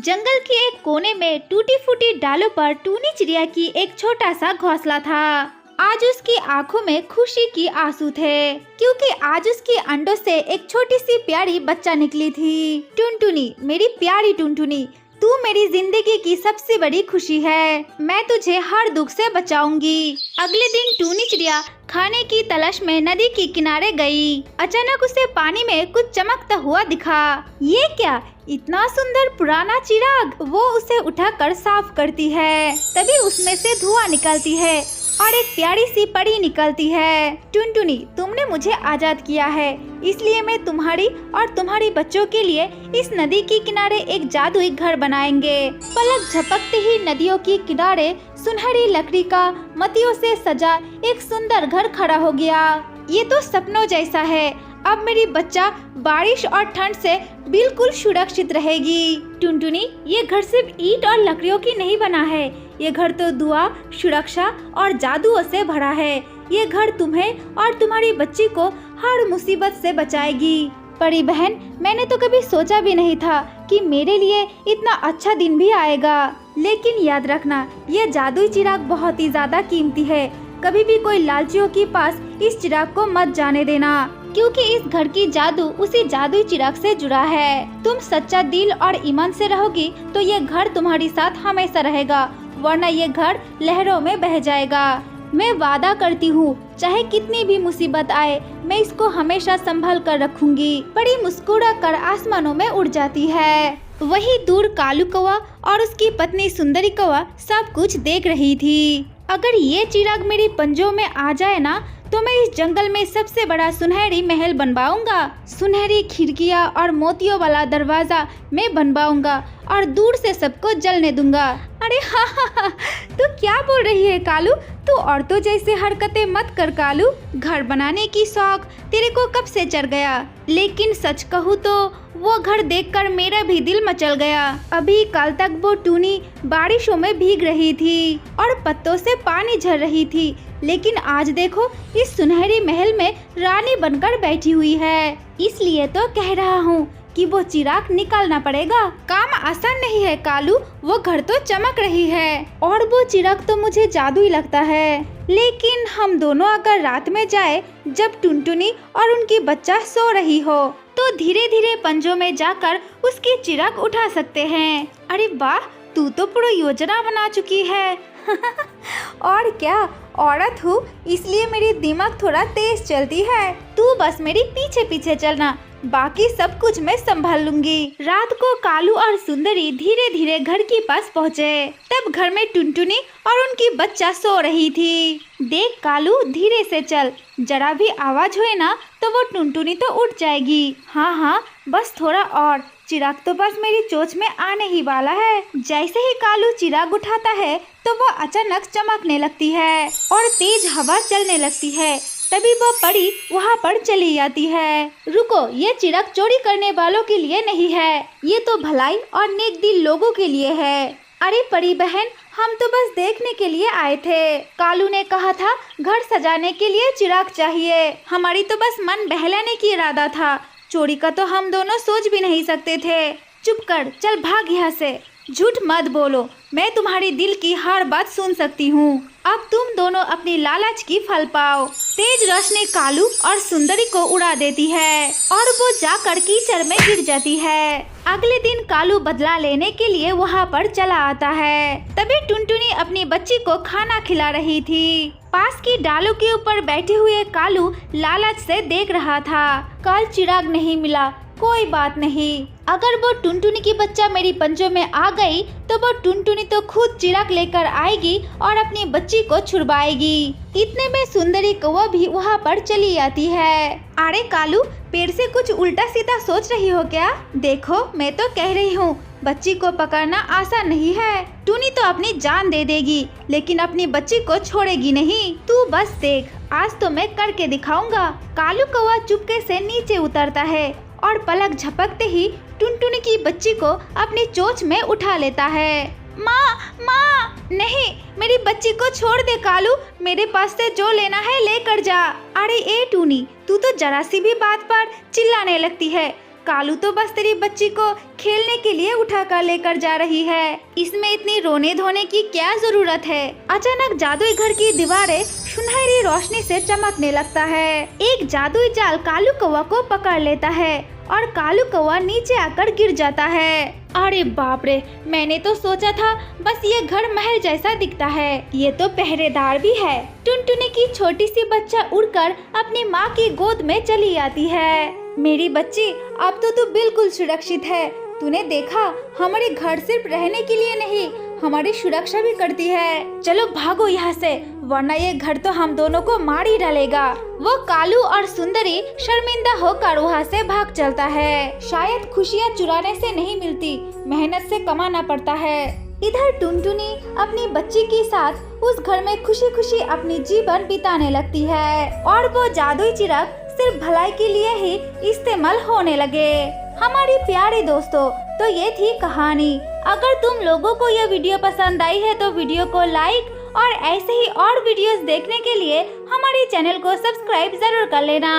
जंगल के एक कोने में टूटी फूटी डालों पर टूनी चिड़िया की एक छोटा सा घोंसला था। आज उसकी आंखों में खुशी की आंसू थे, क्योंकि आज उसके अंडों से एक छोटी सी प्यारी बच्चा निकली थी। टुनटुनी, मेरी प्यारी टुनटुनी, तू मेरी जिंदगी की सबसे बड़ी खुशी है। मैं तुझे हर दुख से बचाऊंगी। अगले दिन टूनी चिड़िया खाने की तलाश में नदी के किनारे गई। अचानक उसे पानी में कुछ चमकता हुआ दिखा। ये क्या, इतना सुंदर पुराना चिराग। वो उसे उठाकर साफ करती है। तभी उसमें से धुआं निकलती है और एक प्यारी सी परी निकलती है। टुनटुनी, तुमने मुझे आजाद किया है, इसलिए मैं तुम्हारी और तुम्हारे बच्चों के लिए इस नदी के किनारे एक जादुई घर बनाएंगे। पलक झपकते ही नदियों के किनारे सुनहरी लकड़ी का मोतियों से सजा एक सुंदर घर खड़ा हो गया। ये तो सपनों जैसा है। अब मेरी बच्चा बारिश और ठंड से बिल्कुल सुरक्षित रहेगी। टुनटुनी, ये घर सिर्फ ईंट और लकड़ियों की नहीं बना है। ये घर तो दुआ, सुरक्षा और जादुओं से भरा है। ये घर तुम्हें और तुम्हारी बच्ची को हर मुसीबत से बचाएगी। परी बहन, मैंने तो कभी सोचा भी नहीं था कि मेरे लिए इतना अच्छा दिन भी आएगा। लेकिन याद रखना, ये जादुई चिराग बहुत ही ज्यादा कीमती है। कभी भी कोई लालचियों के पास इस चिराग को मत जाने देना, क्योंकि इस घर की जादू उसी जादुई चिराग से जुड़ा है। तुम सच्चा दिल और ईमान से रहोगी तो ये घर तुम्हारे साथ हमेशा रहेगा, वरना ये घर लहरों में बह जाएगा। मैं वादा करती हूँ, चाहे कितनी भी मुसीबत आए, मैं इसको हमेशा संभाल कर रखूंगी। बड़ी मुस्कुरा कर आसमानों में उड़ जाती है। वही दूर कालू कौवा और उसकी पत्नी सुंदरी कौवा सब कुछ देख रही थी। अगर ये चिराग मेरे पंजों में आ जाए ना, तो मैं इस जंगल में सबसे बड़ा सुनहरी महल बनवाऊंगा। सुनहरी खिड़कियां और मोतियों वाला दरवाजा मैं बनवाऊंगा और दूर से सबको जलने दूंगा। अरे हाँ, तू क्या बोल रही है कालू? तू औरतों जैसे हरकतें मत कर कालू। घर बनाने की शौक तेरे को कब से चढ़ गया? लेकिन सच कहूँ तो वो घर देखकर मेरा भी दिल मचल गया। अभी कल तक वो टूनी बारिशों में भीग रही थी और पत्तों से पानी झर रही थी, लेकिन आज देखो इस सुनहरी महल में रानी बनकर बैठी हुई है। इसलिए तो कह रहा हूँ कि वो चिराग निकालना पड़ेगा। काम आसान नहीं है कालू, वो घर तो चमक रही है और वो चिराग तो मुझे जादुई लगता है। लेकिन हम दोनों अगर रात में जाए, जब टुनटुनी और उनकी बच्चा सो रही हो, तो धीरे धीरे पंजों में जाकर उसकी चिराग उठा सकते हैं। अरे वाह, तू तो पूरी योजना बना चुकी है। और क्या, औरत हूँ इसलिए मेरी दिमाग थोड़ा तेज चलती है। तू बस मेरी पीछे पीछे चलना, बाकी सब कुछ मैं संभाल लूंगी। रात को कालू और सुंदरी धीरे धीरे घर के पास पहुँचे। तब घर में टुनटुनी और उनकी बच्चा सो रही थी। देख कालू, धीरे से चल, जरा भी आवाज हुए ना तो वो टुनटुनी तो उठ जाएगी। हाँ हाँ, बस थोड़ा और, चिराग तो बस मेरी चोंच में आने ही वाला है। जैसे ही कालू चिराग उठाता है तो वो अचानक चमकने लगती है और तेज हवा चलने लगती है। तभी वो परी वहाँ पर चली जाती है। रुको, ये चिराग चोरी करने वालों के लिए नहीं है, ये तो भलाई और नेक दिल लोगों के लिए है। अरे परी बहन, हम तो बस देखने के लिए आए थे। कालू ने कहा था घर सजाने के लिए चिराग चाहिए। हमारी तो बस मन बहलाने की इरादा था, चोरी का तो हम दोनों सोच भी नहीं सकते थे। चुप कर, चल भाग यहाँ से। झूठ मत बोलो, मैं तुम्हारे दिल की हर बात सुन सकती हूँ। अब तुम दोनों अपनी लालच की फल पाओ। तेज रोशनी कालू और सुंदरी को उड़ा देती है और वो जाकर कीचड़ में गिर जाती है। अगले दिन कालू बदला लेने के लिए वहाँ पर चला आता है। तभी टुनटुनी अपनी बच्ची को खाना खिला रही थी। पास की डालों के ऊपर बैठे हुए कालू लालच से देख रहा था। कल चिराग नहीं मिला, कोई बात नहीं। अगर वो टुनटुनी की बच्चा मेरी पंजों में आ गई तो वो टुनटुनी तो खुद चिराग लेकर आएगी और अपनी बच्ची को छुड़वाएगी। इतने में सुंदरी कौवा भी वहाँ पर चली आती है। अरे कालू, पेड़ से कुछ उल्टा सीधा सोच रही हो क्या? देखो, मैं तो कह रही हूँ, बच्ची को पकड़ना आसान नहीं है। टूनी तो अपनी जान दे देगी, लेकिन अपनी बच्ची को छोड़ेगी नहीं। तू बस देख, आज तो मैं करके दिखाऊंगा। कालू कौवा चुपके से नीचे उतरता है और पलक झपकते ही टुनटुनी की बच्ची को अपनी चोंच में उठा लेता है। माँ, माँ, नहीं, मेरी बच्ची को छोड़ दे कालू, मेरे पास से जो लेना है लेकर जा। अरे ए टूनी, तू तो जरा सी भी बात पर चिल्लाने लगती है। कालू तो बस तेरी बच्ची को खेलने के लिए उठा कर लेकर जा रही है, इसमें इतनी रोने धोने की क्या जरूरत है। अचानक जादुई घर की दीवारें सुनहरी रोशनी से चमकने लगता है। एक जादुई जाल कालू कौवा को पकड़ लेता है और कालू कौवा नीचे आकर गिर जाता है। अरे बाप रे, मैंने तो सोचा था बस ये घर महल जैसा दिखता है, ये तो पहरेदार भी है। टुनटुनी की छोटी सी बच्चा उड़कर अपनी माँ की गोद में चली आती है। मेरी बच्ची, अब तो तू बिल्कुल सुरक्षित है। तूने देखा, हमारे घर सिर्फ रहने के लिए नहीं, हमारी सुरक्षा भी करती है। चलो भागो यहाँ से, वरना ये घर तो हम दोनों को मार ही डालेगा। वो कालू और सुंदरी शर्मिंदा होकर वहाँ से भाग चलता है। शायद खुशियाँ चुराने से नहीं मिलती, मेहनत से कमाना पड़ता है। इधर टुनटुनी अपनी बच्ची के साथ उस घर में खुशी खुशी अपनी जीवन बिताने लगती है और वो जादुई चिराग सिर्फ भलाई के लिए ही इस्तेमाल होने लगे। हमारी प्यारे दोस्तों, तो ये थी कहानी। अगर तुम लोगों को यह वीडियो पसंद आई है तो वीडियो को लाइक और ऐसे ही और वीडियोस देखने के लिए हमारे चैनल को सब्सक्राइब जरूर कर लेना।